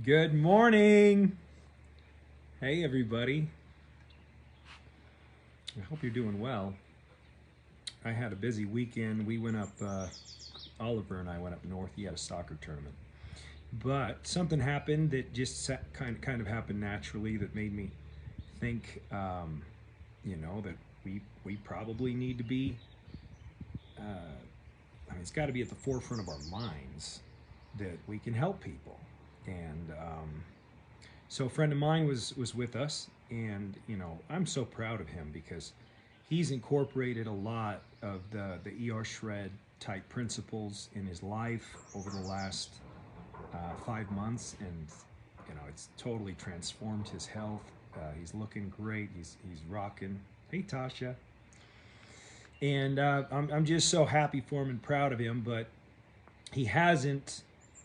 Good morning. Hey, everybody. I hope you're doing well. I had a busy weekend. We went up, Oliver and I went up north. He had a soccer tournament. But something happened that just kind of happened naturally that made me think, that we probably need to be, it's got to be at the forefront of our minds that we can help people. And so a friend of mine was with us, and I'm so proud of him because he's incorporated a lot of the ER shred type principles in his life over the last 5 months, and it's totally transformed his health. He's looking great. He's rocking. Hey, Tasha. And I'm just so happy for him and proud of him, but he hasn't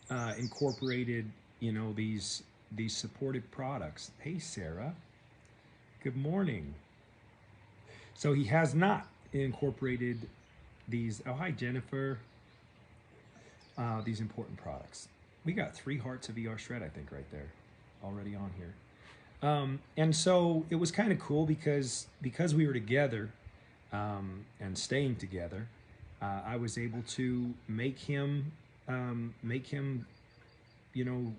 incorporated these supportive products. Hey, Sarah. Good morning. So he has not incorporated these. Oh, hi, Jennifer. These important products. We got 3 hearts of ER Shred, I think, right there, already on here. And so it was kind of cool because we were together and staying together. I was able to make him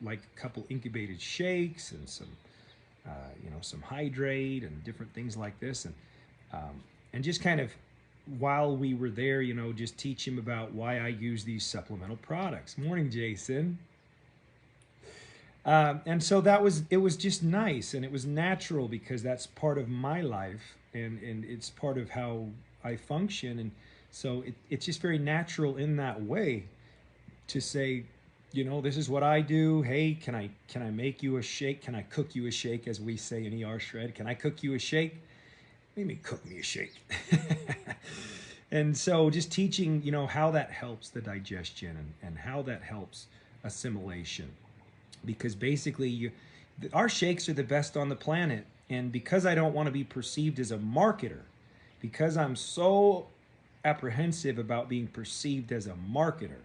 like a couple incubated shakes and some hydrate and different things like this, and just kind of while we were there, just teach him about why I use these supplemental products. Morning, Jason. And so it was just nice, and it was natural because that's part of my life, and it's part of how I function, and so it's just very natural in that way to say, this is what I do. Hey, can I make you a shake? Can I cook you a shake, as we say in ER Shred? Can I cook you a shake? Maybe cook me a shake. And so just teaching, how that helps the digestion and how that helps assimilation. Because basically, our shakes are the best on the planet. And because I don't want to be perceived as a marketer, because I'm so apprehensive about being perceived as a marketer,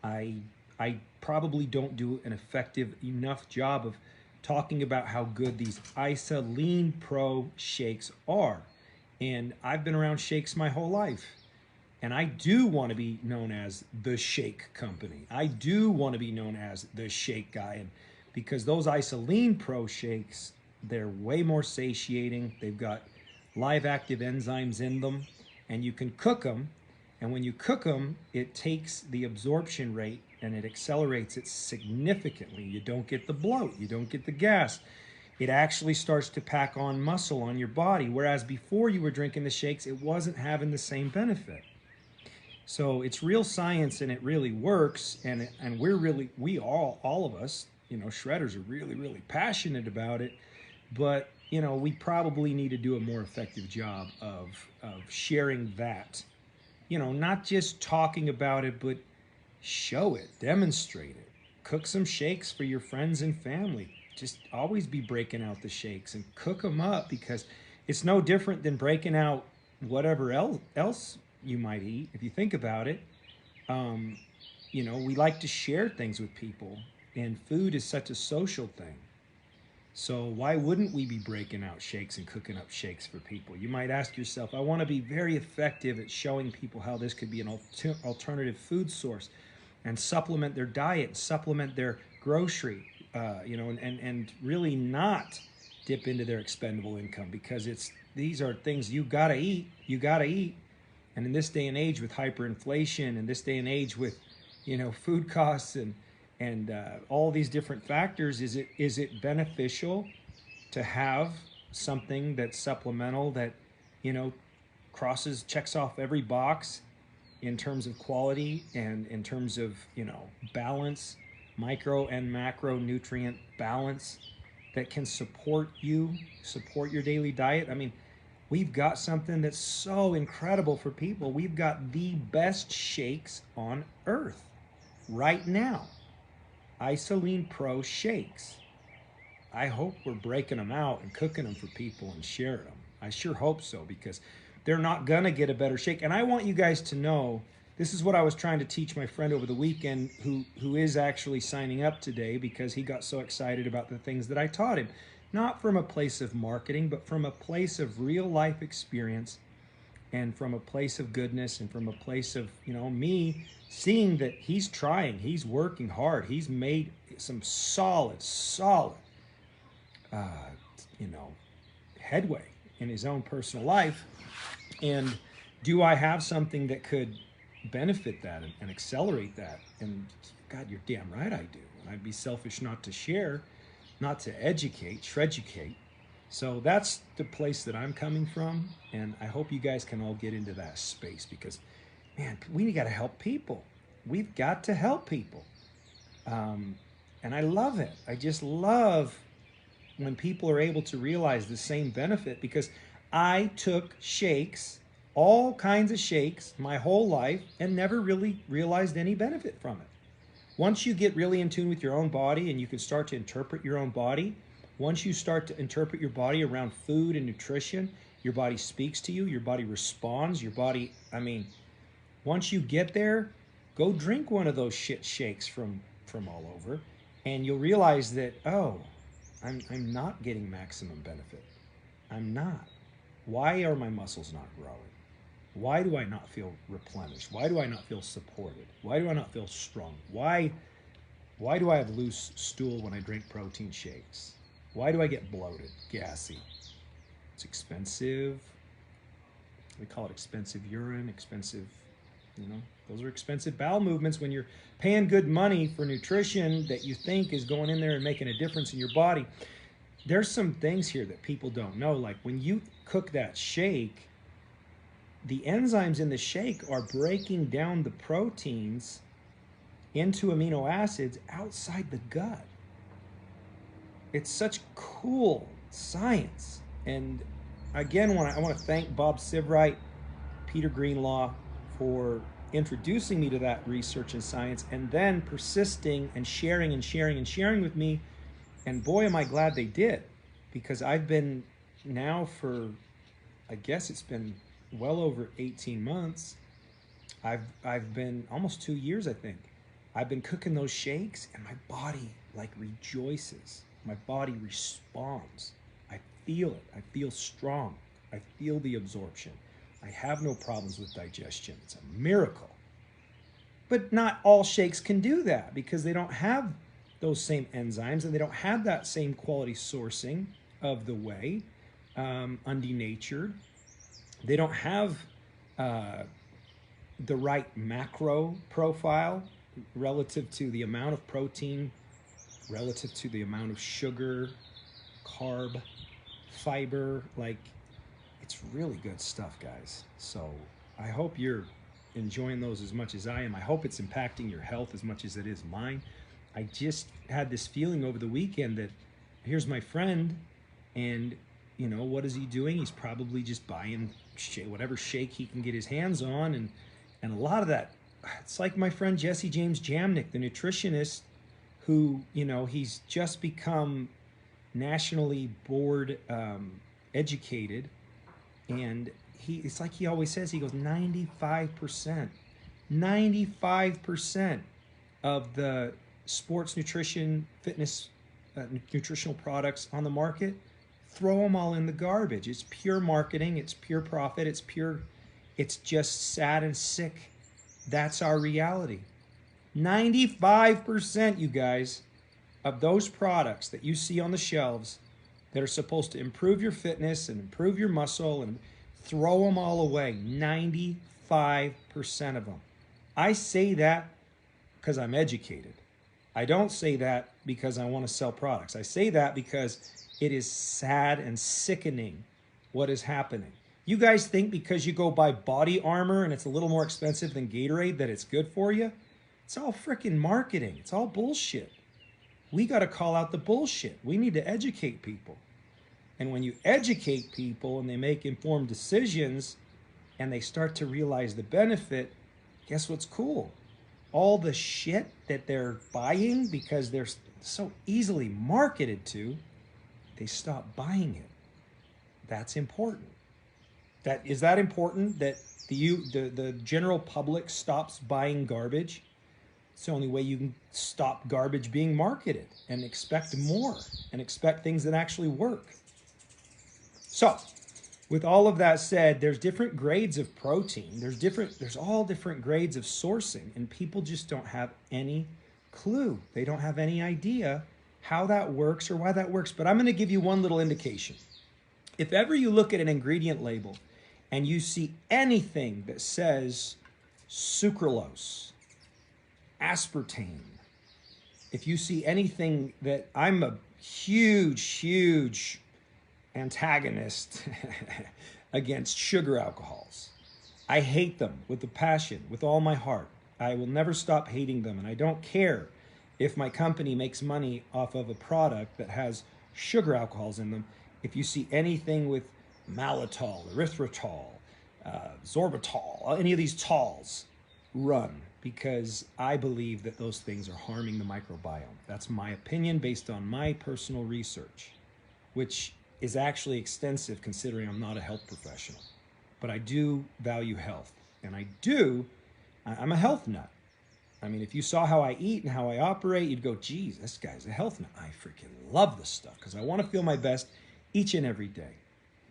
I probably don't do an effective enough job of talking about how good these ISA Lean Pro shakes are. And I've been around shakes my whole life. And I do want to be known as the shake company. I do want to be known as the shake guy. And because those ISA Lean Pro shakes, they're way more satiating. They've got live active enzymes in them, and you can cook them. And when you cook them, it takes the absorption rate and it accelerates it significantly. You don't get the bloat, you don't get the gas. It actually starts to pack on muscle on your body, whereas before you were drinking the shakes, it wasn't having the same benefit. So it's real science, and it really works, and we all of us, shredders are really passionate about it, but we probably need to do a more effective job of sharing that. Not just talking about it, but show it, demonstrate it. Cook some shakes for your friends and family. Just always be breaking out the shakes and cook them up, because it's no different than breaking out whatever else you might eat. If you think about it, we like to share things with people, and food is such a social thing. So why wouldn't we be breaking out shakes and cooking up shakes for people? You might ask yourself, I want to be very effective at showing people how this could be an alternative food source and supplement their diet, supplement their grocery, and really not dip into their expendable income, because these are things you gotta eat. And in this day and age with hyperinflation, in this day and age with, food costs and all these different factors, is it beneficial to have something that's supplemental that checks off every box in terms of quality and in terms of balance, micro and macro nutrient balance, that can support your daily diet? I mean, we've got something that's so incredible for people. We've got the best shakes on earth right now. ISA Lean Pro shakes. I hope we're breaking them out and cooking them for people and sharing them. I sure hope so, because they're not gonna get a better shake. And I want you guys to know this is what I was trying to teach my friend over the weekend who is actually signing up today because he got so excited about the things that I taught him. Not from a place of marketing, but from a place of real life experience and from a place of goodness and from a place of, me seeing that he's trying, he's working hard, he's made some solid, uh, you know, headway in his own personal life. And do I have something that could benefit that and accelerate that? And God, you're damn right I do. And I'd be selfish not to share, not to educate, shreducate. So that's the place that I'm coming from. And I hope you guys can all get into that space because, man, we got to help people. We've got to help people. And I love it. I just love when people are able to realize the same benefit because I took shakes, all kinds of shakes, my whole life and never really realized any benefit from it. Once you get really in tune with your own body and you can start to interpret your own body, once you start to interpret your body around food and nutrition, your body speaks to you, your body responds, your body, once you get there, go drink one of those shit shakes from all over and you'll realize that, oh, I'm not getting maximum benefit. I'm not. Why are my muscles not growing? Why do I not feel replenished? Why do I not feel supported? Why do I not feel strong? Why do I have loose stool when I drink protein shakes? Why do I get bloated, gassy? It's expensive. They call it expensive urine, expensive, those are expensive bowel movements when you're paying good money for nutrition that you think is going in there and making a difference in your body. There's some things here that people don't know. Like when you cook that shake, the enzymes in the shake are breaking down the proteins into amino acids outside the gut. It's such cool science. And again, I want to thank Bob Sivright, Peter Greenlaw for introducing me to that research and science and then persisting and sharing with me. And boy, am I glad they did, because I've been now for, I guess it's been well over 18 months. I've been almost 2 years, I think. I've been cooking those shakes and my body like rejoices. My body responds. I feel it. I feel strong. I feel the absorption. I have no problems with digestion. It's a miracle. But not all shakes can do that because they don't have those same enzymes and they don't have that same quality sourcing of the whey, undenatured. They don't have the right macro profile relative to the amount of protein, relative to the amount of sugar, carb, fiber. Like, it's really good stuff, guys. So I hope you're enjoying those as much as I am. I hope it's impacting your health as much as it is mine. I just had this feeling over the weekend that here's my friend and what is he doing? He's probably just buying whatever shake he can get his hands on. And a lot of that, it's like my friend Jesse James Jamnick, the nutritionist who, he's just become nationally board educated. And it's like he always says, he goes 95% of the sports nutrition, fitness, nutritional products on the market, throw them all in the garbage. It's pure marketing. It's pure profit. It's just sad and sick. That's our reality. 95%, you guys, of those products that you see on the shelves that are supposed to improve your fitness and improve your muscle and throw them all away. 95% of them. I say that because I'm educated. I don't say that because I want to sell products. I say that because it is sad and sickening what is happening. You guys think because you go buy body armor and it's a little more expensive than Gatorade that it's good for you? It's all freaking marketing. It's all bullshit. We got to call out the bullshit. We need to educate people. And when you educate people and they make informed decisions and they start to realize the benefit, guess what's cool? All the shit that they're buying because they're so easily marketed to, they stop buying it. That's important. Is that important that the general public stops buying garbage? It's the only way you can stop garbage being marketed and expect more and expect things that actually work. So, with all of that said, there's different grades of protein. There's all different grades of sourcing, and people just don't have any clue. They don't have any idea how that works or why that works. But I'm going to give you one little indication. If ever you look at an ingredient label and you see anything that says sucralose, aspartame, if you see anything that, I'm a huge antagonist against sugar alcohols. I hate them with a passion, with all my heart. I will never stop hating them, and I don't care if my company makes money off of a product that has sugar alcohols in them. If you see anything with maltitol, erythritol, sorbitol, any of these tols, run, because I believe that those things are harming the microbiome. That's my opinion based on my personal research, which is actually extensive considering I'm not a health professional. But I do value health, and I'm a health nut. I mean, if you saw how I eat and how I operate, you'd go, geez, this guy's a health nut. I freaking love this stuff because I want to feel my best each and every day.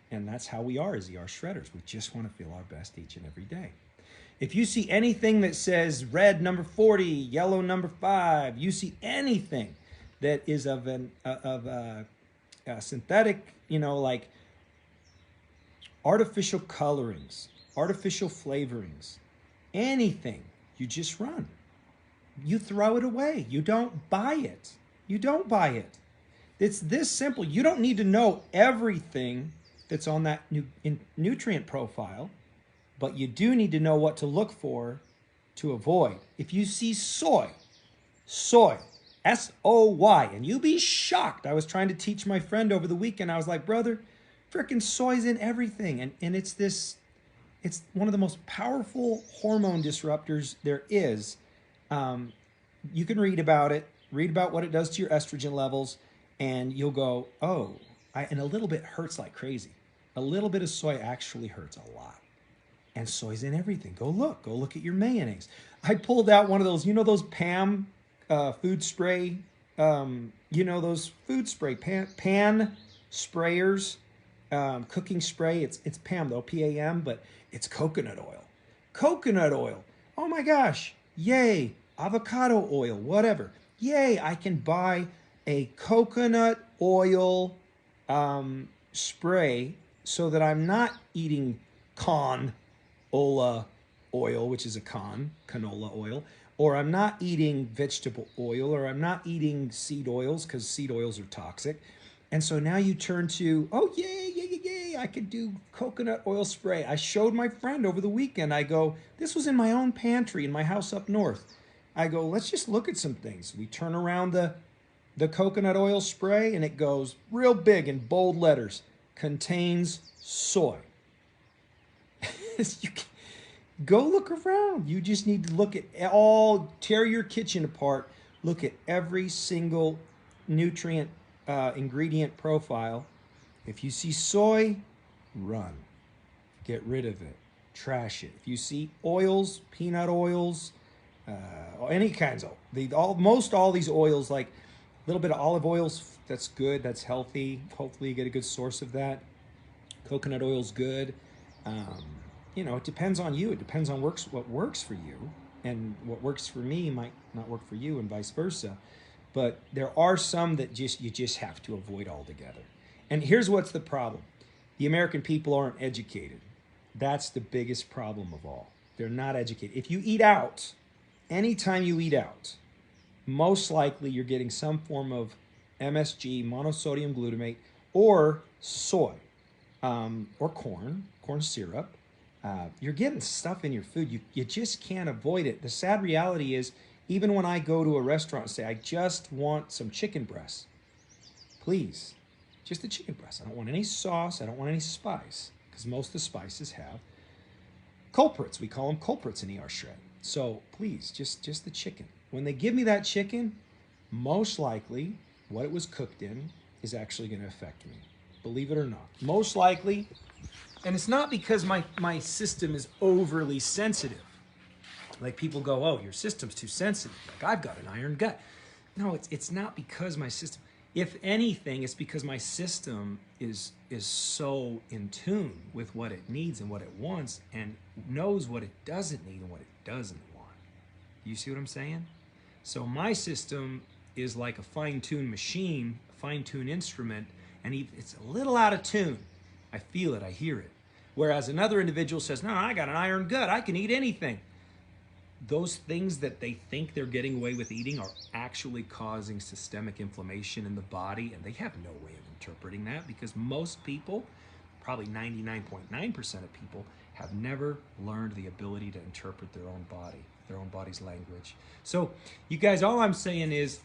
And that's how we are as ER shredders. We just want to feel our best each and every day. If you see anything that says red number 40, yellow number 5, you see anything that is of a synthetic, like artificial colorings, artificial flavorings, anything, you just run. You throw it away. You don't buy it. You don't buy it. It's this simple. You don't need to know everything that's on that nutrient profile, but you do need to know what to look for to avoid. If you see soy, S-O-Y, and you'll be shocked. I was trying to teach my friend over the weekend. I was like, brother, frickin' soy's in everything. And it's one of the most powerful hormone disruptors there is. You can read about it, read about what it does to your estrogen levels, and you'll go, oh, and a little bit hurts like crazy. A little bit of soy actually hurts a lot. And soy's in everything. Go look at your mayonnaise. I pulled out one of those, those Pam food spray, those food spray pan sprayers, cooking spray. It's Pam though, P-A-M, but it's coconut oil. Coconut oil. Oh my gosh. Yay. Avocado oil, whatever. Yay, I can buy a coconut oil spray so that I'm not eating canola oil, which is canola oil, or I'm not eating vegetable oil, or I'm not eating seed oils because seed oils are toxic. And so now you turn to, oh, yay, I could do coconut oil spray. I showed my friend over the weekend. I go, this was in my own pantry in my house up north. I go, let's just look at some things. We turn around the coconut oil spray, and it goes real big in bold letters, contains soy. Go look around. You just need to look at tear your kitchen apart, look at every single nutrient ingredient profile. If you see soy, run. Get rid of it. Trash it. If you see oils, peanut oils, any kinds of, all these oils, like a little bit of olive oils, that's good, that's healthy. Hopefully you get a good source of that. Coconut oil's good. It depends on you. It depends on what works for you, and what works for me might not work for you, and vice versa. But there are some that you just have to avoid altogether. And here's what's the problem. The American people aren't educated. That's the biggest problem of all. They're not educated. If you eat out, anytime you eat out, most likely you're getting some form of MSG, monosodium glutamate, or soy, or corn syrup. You're getting stuff in your food. You just can't avoid it. The sad reality is, even when I go to a restaurant and say, I just want some chicken breasts, please, just the chicken breasts. I don't want any sauce. I don't want any spice, because most of the spices have culprits. We call them culprits in ER shred. So please, just the chicken. When they give me that chicken, most likely what it was cooked in is actually going to affect me. believe it or not. Most likely, and it's not because my system is overly sensitive. Like people go, oh, your system's too sensitive. Like I've got an iron gut. No, it's not because my system. If anything, it's because my system is so in tune with what it needs and what it wants, and knows what it doesn't need and what it doesn't want. You see what I'm saying? So my system is like a fine-tuned machine, a fine-tuned instrument, and it's a little out of tune. I feel it, I hear it. Whereas another individual says, no, I got an iron gut, I can eat anything. Those things that they think they're getting away with eating are actually causing systemic inflammation in the body, and they have no way of interpreting that because most people, probably 99.9% of people, have never learned the ability to interpret their own body, their own body's language. So you guys, all I'm saying is,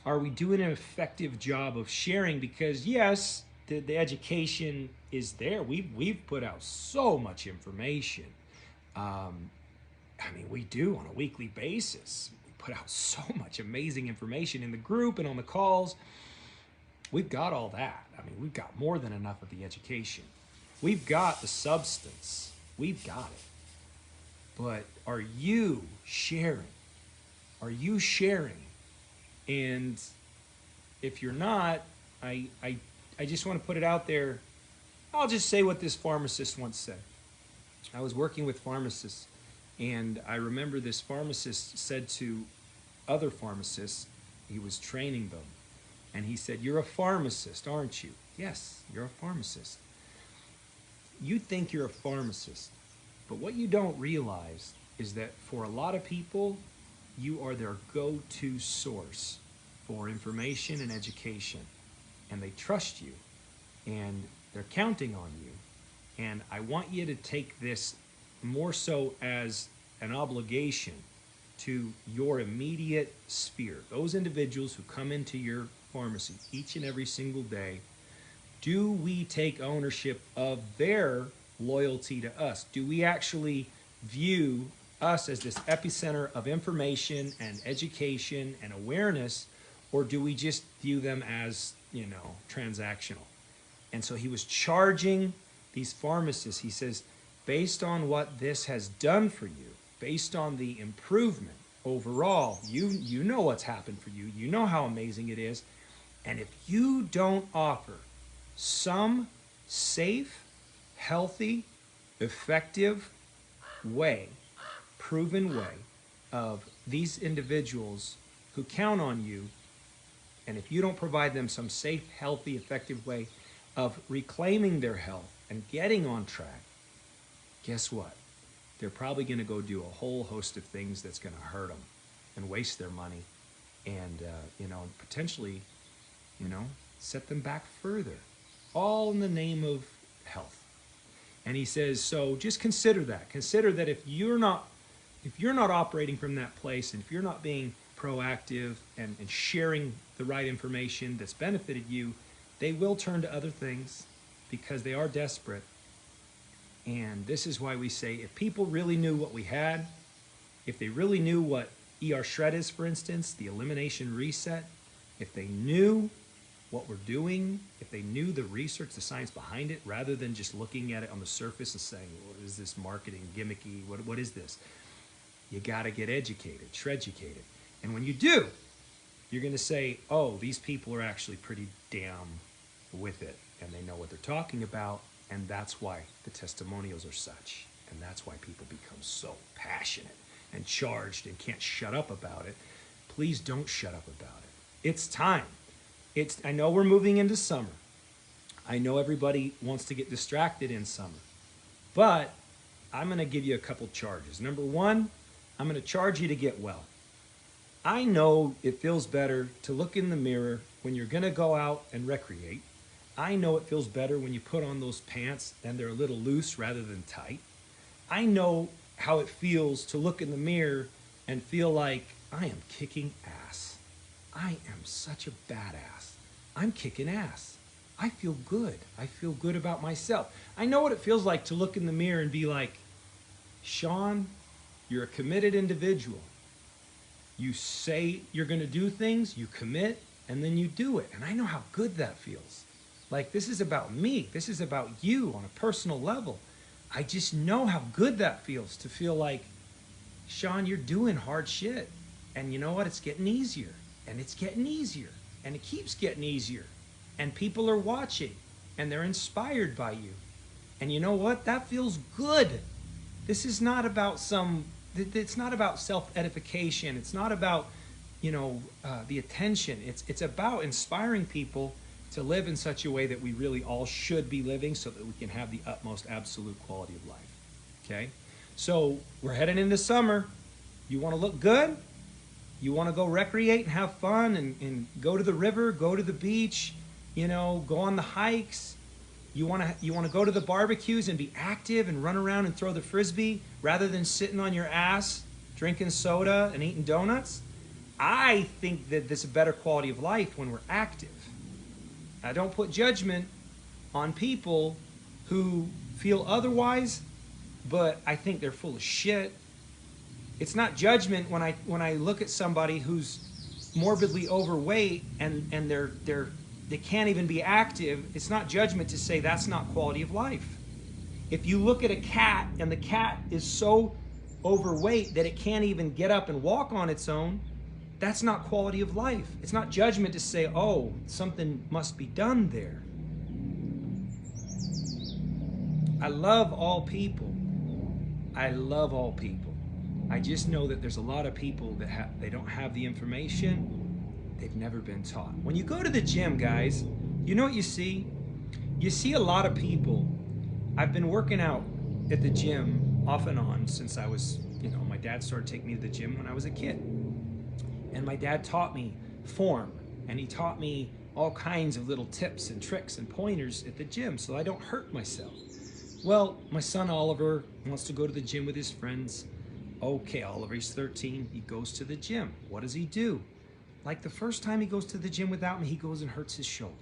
are we doing an effective job of sharing? Because yes, the education is there. We've put out so much information. I mean, we do on a weekly basis. We put out so much amazing information in the group and on the calls. We've got all that. I mean, we've got more than enough of the education. We've got the substance. We've got it. But are you sharing? Are you sharing? And if you're not, I just want to put it out there. I'll just say what this pharmacist once said. I was working with pharmacists, and I remember this pharmacist said to other pharmacists, he was training them, and he said, "You're a pharmacist, aren't you?" "Yes, you're a pharmacist." You think you're a pharmacist, but what you don't realize is that for a lot of people, you are their go-to source for information and education, and they trust you, and they're counting on you. And I want you to take this more so as an obligation to your immediate sphere. Those individuals who come into your pharmacy each and every single day, do we take ownership of their loyalty to us? Do we actually view us as this epicenter of information and education and awareness, or do we just view them as, transactional? And so he was charging these pharmacists. He says, based on what this has done for you, based on the improvement overall, you know what's happened for you. You know how amazing it is. And if you don't offer some safe, healthy, effective way, proven way of these individuals who count on you, and if you don't provide them some safe, healthy, effective way of reclaiming their health and getting on track, guess what? They're probably going to go do a whole host of things that's going to hurt them and waste their money and, potentially, set them back further, all in the name of health. And he says, so just consider that. Consider that if you're not operating from that place, and if you're not being proactive and sharing the right information that's benefited you, they will turn to other things because they are desperate. And this is why we say, if people really knew what we had, if they really knew what ER Shred is, for instance, the elimination reset, if they knew what we're doing, if they knew the research, the science behind it, rather than just looking at it on the surface and saying, what is this marketing gimmicky? What is this? You got to get educated, shreducated. And when you do, you're going to say, oh, these people are actually pretty damn with it, and they know what they're talking about, and that's why the testimonials are such, and that's why people become so passionate and charged and can't shut up about it. Please don't shut up about it. It's time. I know we're moving into summer. I know everybody wants to get distracted in summer, but I'm going to give you a couple charges. Number one, I'm going to charge you to get well. I know it feels better to look in the mirror when you're going to go out and recreate. I know it feels better when you put on those pants and they're a little loose rather than tight. I know how it feels to look in the mirror and feel like I am kicking ass. I am such a badass. I'm kicking ass. I feel good. I feel good about myself. I know what it feels like to look in the mirror and be like, Sean, you're a committed individual. You say you're going to do things, you commit, and then you do it. And I know how good that feels. Like, this is about me. This is about you on a personal level. I just know how good that feels to feel like, Sean, you're doing hard shit. And you know what? It's getting easier. And it's getting easier. And it keeps getting easier. And people are watching. And they're inspired by you. And you know what? That feels good. This is not about it's not about self-edification. It's not about, the attention. It's about inspiring people to live in such a way that we really all should be living so that we can have the utmost absolute quality of life. Okay? So we're heading into summer. You want to look good? You want to go recreate and have fun and go to the river, go to the beach, go on the hikes. You want to go to the barbecues and be active and run around and throw the frisbee rather than sitting on your ass drinking soda and eating donuts? I think that there's a better quality of life when we're active. I don't put judgment on people who feel otherwise, but I think they're full of shit. It's not judgment when I look at somebody who's morbidly overweight and they can't even be active. It's not judgment to say that's not quality of life. If you look at a cat and the cat is so overweight that it can't even get up and walk on its own, that's not quality of life. It's not judgment to say, oh, something must be done there. I love all people. I love all people. I just know that there's a lot of people that they don't have the information. They've never been taught. When you go to the gym, guys, you know what you see? You see a lot of people. I've been working out at the gym off and on since I was, my dad started taking me to the gym when I was a kid. And my dad taught me form, and he taught me all kinds of little tips and tricks and pointers at the gym so I don't hurt myself. Well, my son Oliver wants to go to the gym with his friends. Okay, Oliver, he's 13. He goes to the gym. What does he do? Like the first time he goes to the gym without me, he goes and hurts his shoulder.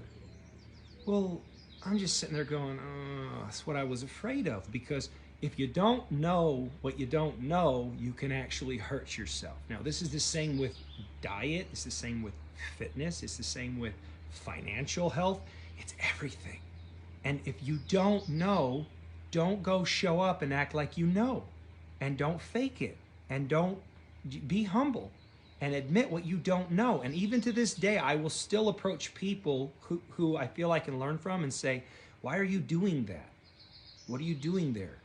Well, I'm just sitting there going, oh, that's what I was afraid of, because if you don't know what you don't know, you can actually hurt yourself. Now, this is the same with diet. It's the same with fitness. It's the same with financial health. It's everything. And if you don't know, don't go show up and act like you know. And don't fake it. And don't be humble. And admit what you don't know. And even to this day, I will still approach people who I feel I can learn from and say, why are you doing that? What are you doing there?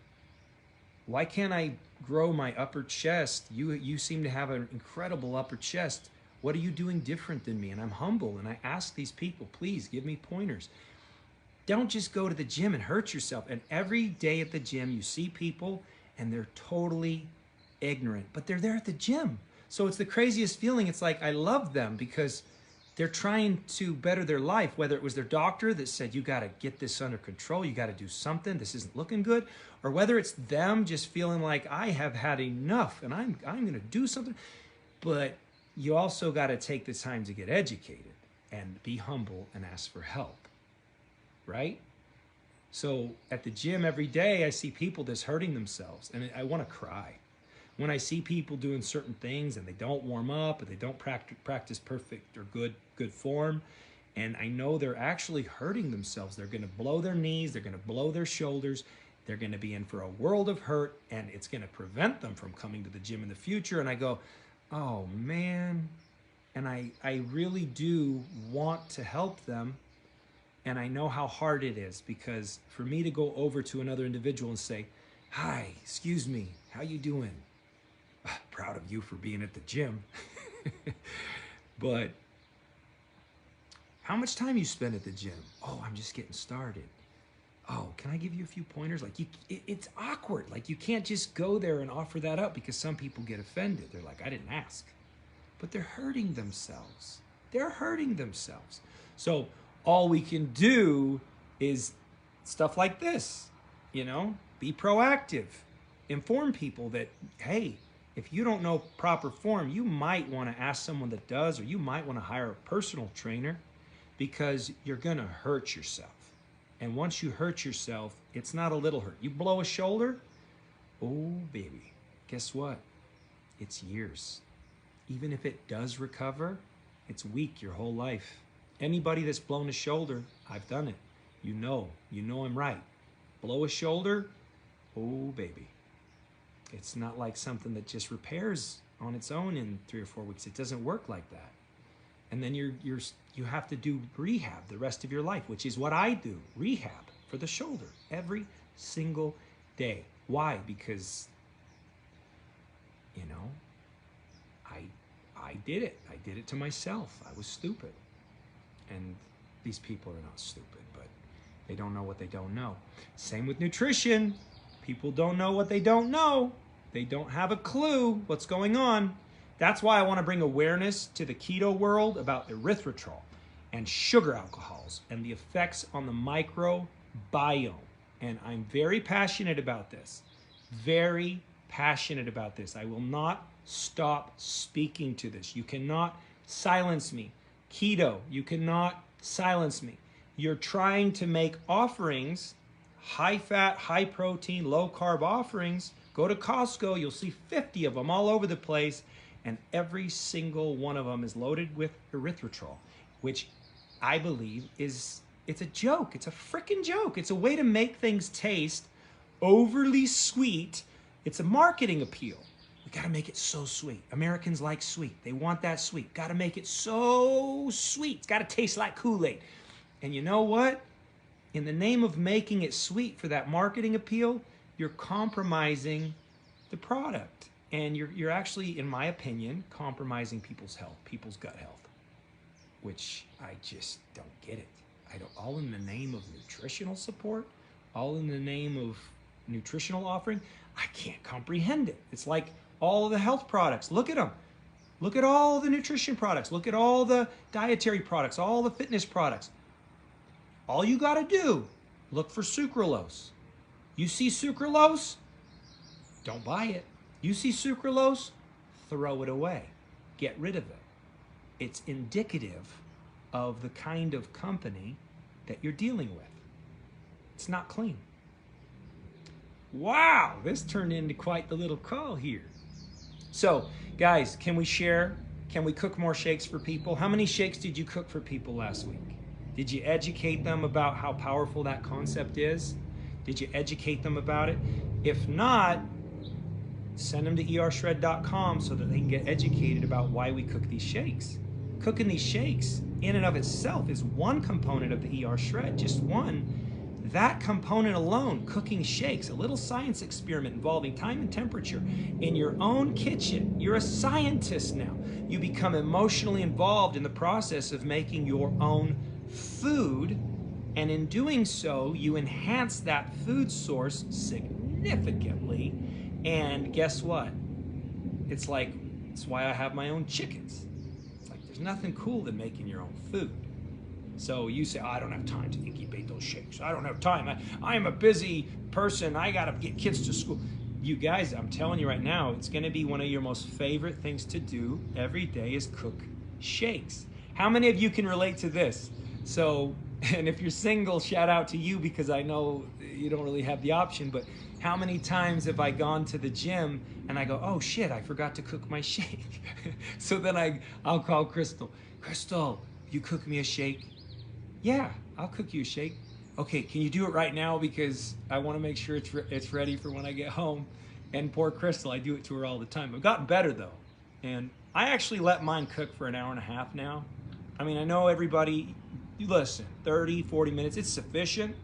Why can't I grow my upper chest? You seem to have an incredible upper chest. What are you doing different than me? And I'm humble, and I ask these people, please give me pointers. Don't just go to the gym and hurt yourself. And every day at the gym, you see people, and they're totally ignorant, but they're there at the gym. So it's the craziest feeling. It's like I love them because they're trying to better their life, whether it was their doctor that said, you got to get this under control, you got to do something, this isn't looking good, or whether it's them just feeling like I have had enough and I'm going to do something. But you also got to take the time to get educated and be humble and ask for help, right? So at the gym every day, I see people that's hurting themselves, and I want to cry. When I see people doing certain things and they don't warm up, or they don't practice perfect or good form, and I know they're actually hurting themselves. They're going to blow their knees, they're going to blow their shoulders, they're going to be in for a world of hurt, and it's going to prevent them from coming to the gym in the future. And I go, oh man. And I really do want to help them. And I know how hard it is, because for me to go over to another individual and say, hi, excuse me, how you doing? Proud of you for being at the gym. But how much time you spend at the gym? Oh, I'm just getting started. Oh, can I give you a few pointers? Like it's awkward. Like you can't just go there and offer that up, because some people get offended. They're like, I didn't ask. But they're hurting themselves. They're hurting themselves. So all we can do is stuff like this, be proactive. Inform people that, hey, if you don't know proper form, you might want to ask someone that does, or you might want to hire a personal trainer, because you're going to hurt yourself. And once you hurt yourself, it's not a little hurt. You blow a shoulder, oh, baby, guess what? It's years. Even if it does recover, it's weak your whole life. Anybody that's blown a shoulder, I've done it. you know I'm right. Blow a shoulder, oh baby. It's not like something that just repairs on its own in 3 or 4 weeks. It doesn't work like that. And then you have to do rehab the rest of your life, which is what I do, rehab for the shoulder every single day. Why? Because, you know, I did it. I did it to myself. I was stupid. And these people are not stupid, but they don't know what they don't know. Same with nutrition. People don't know what they don't know. They don't have a clue what's going on. That's why I want to bring awareness to the keto world about erythritol and sugar alcohols and the effects on the microbiome. And I'm very passionate about this. Very passionate about this. I will not stop speaking to this. You cannot silence me. Keto, you cannot silence me. You're trying to make offerings, high fat, high protein, low carb offerings. Go to Costco, you'll see 50 of them all over the place, and every single one of them is loaded with erythritol, which I believe it's a joke. It's a freaking joke. It's a way to make things taste overly sweet. It's a marketing appeal. We got to make it so sweet. Americans like sweet. They want that sweet. Got to make it so sweet. It's got to taste like Kool-Aid. And you know what? In the name of making it sweet for that marketing appeal, you're compromising the product. And you're actually, in my opinion, compromising people's health, people's gut health, which I just don't get it. All in the name of nutritional support, all in the name of nutritional offering. I can't comprehend it. It's like all of the health products. Look at them. Look at all the nutrition products. Look at all the dietary products, all the fitness products. All you got to do, look for sucralose. You see sucralose? Don't buy it. You see sucralose? Throw it away. Get rid of it. It's indicative of the kind of company that you're dealing with. It's not clean. Wow, this turned into quite the little call here. So, guys, can we share? Can we cook more shakes for people? How many shakes did you cook for people last week? Did you educate them about how powerful that concept is? Did you educate them about it? If not, send them to ershred.com so that they can get educated about why we cook these shakes. Cooking these shakes in and of itself is one component of the ER Shred, just one. That component alone, cooking shakes, a little science experiment involving time and temperature in your own kitchen. You're a scientist now. You become emotionally involved in the process of making your own food, and in doing so, you enhance that food source significantly. And guess what? It's why I have my own chickens. It's like there's nothing cool than making your own food. So you say, oh, I don't have time to incubate those shakes. I don't have time. I am a busy person. I got to get kids to school. You guys, I'm telling you right now, it's going to be one of your most favorite things to do every day is cook shakes. How many of you can relate to this? So, and if you're single, shout out to you because I know you don't really have the option, but how many times have I gone to the gym and I go, oh shit, I forgot to cook my shake. So then I'll call Crystal. Crystal, you cook me a shake? Yeah, I'll cook you a shake. Okay, can you do it right now because I want to make sure it's ready for when I get home. And poor Crystal, I do it to her all the time. I've gotten better though. And I actually let mine cook for an hour and a half now. I mean, I know everybody, you listen, 30, 40 minutes, it's sufficient.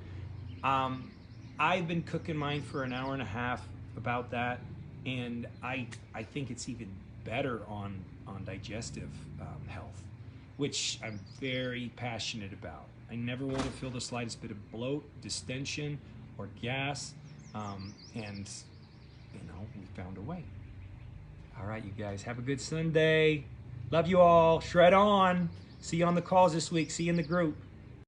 I've been cooking mine for an hour and a half, about that. And I think it's even better on digestive health, which I'm very passionate about. I never want to feel the slightest bit of bloat, distension, or gas. And, you know, we found a way. All right, you guys, have a good Sunday. Love you all. Shred on. See you on the calls this week. See you in the group.